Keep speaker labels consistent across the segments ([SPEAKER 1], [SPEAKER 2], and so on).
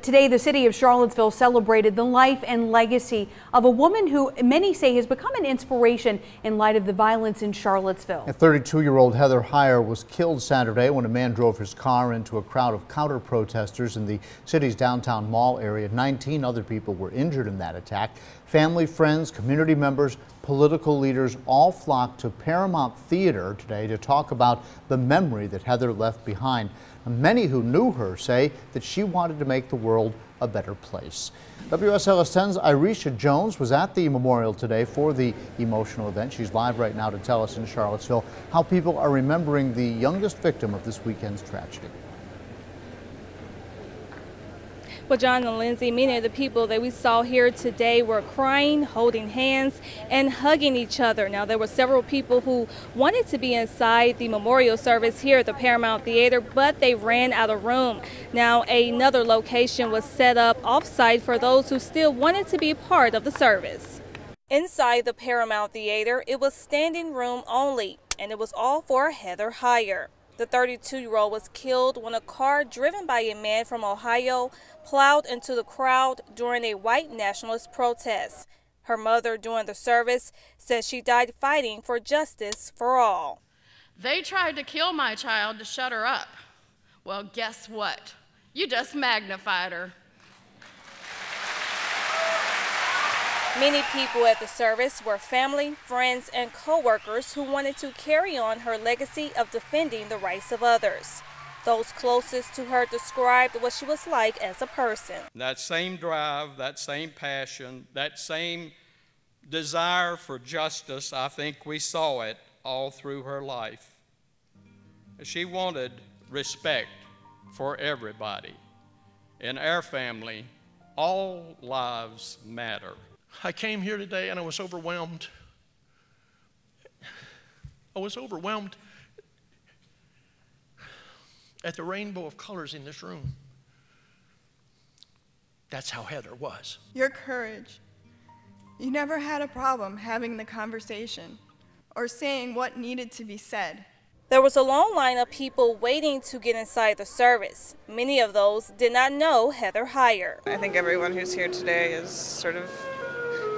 [SPEAKER 1] Today, the city of Charlottesville celebrated the life and legacy of a woman who many say has become an inspiration in light of the violence in Charlottesville.
[SPEAKER 2] 32-year-old Heather Heyer was killed Saturday when a man drove his car into a crowd of counter-protesters in the city's downtown mall area. 19 other people were injured in that attack. Family, friends, community members, political leaders all flocked to Paramount Theater today to talk about the memory that Heather left behind. Many who knew her say that she wanted to make the world a better place. WSLS 10's Irisha Jones was at the memorial today for the emotional event. She's live right now to tell us in Charlottesville how people are remembering the youngest victim of this weekend's tragedy.
[SPEAKER 3] Well, John and Lindsay, many of the people that we saw here today were crying, holding hands, and hugging each other. Now, there were several people who wanted to be inside the memorial service here at the Paramount Theater, but they ran out of room. Now, another location was set up off-site for those who still wanted to be a part of the service. Inside the Paramount Theater, it was standing room only, and it was all for Heather Heyer. The 32-year-old was killed when a car driven by a man from Ohio plowed into the crowd during a white nationalist protest. Her mother during the service says she died fighting for justice for all.
[SPEAKER 4] They tried to kill my child to shut her up. Well, guess what? You just magnified her.
[SPEAKER 3] Many people at the service were family, friends, and co-workers who wanted to carry on her legacy of defending the rights of others. Those closest to her described what she was like as a person.
[SPEAKER 5] That same drive, that same passion, that same desire for justice, I think we saw it all through her life. She wanted respect for everybody. In our family, all lives matter.
[SPEAKER 6] I came here today and I was overwhelmed. I was overwhelmed at the rainbow of colors in this room. That's how Heather was.
[SPEAKER 7] Your courage. You never had a problem having the conversation or saying what needed to be said.
[SPEAKER 3] There was a long line of people waiting to get inside the service. Many of those did not know Heather Heyer.
[SPEAKER 8] I think everyone who's here today is sort of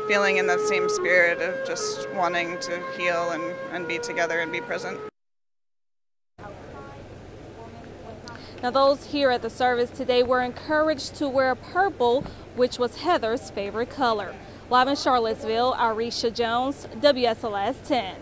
[SPEAKER 8] feeling in that same spirit of just wanting to heal and be together and be present.
[SPEAKER 3] Now, those here at the service today were encouraged to wear purple, which was Heather's favorite color. Live in Charlottesville, Irisha Jones, WSLS 10.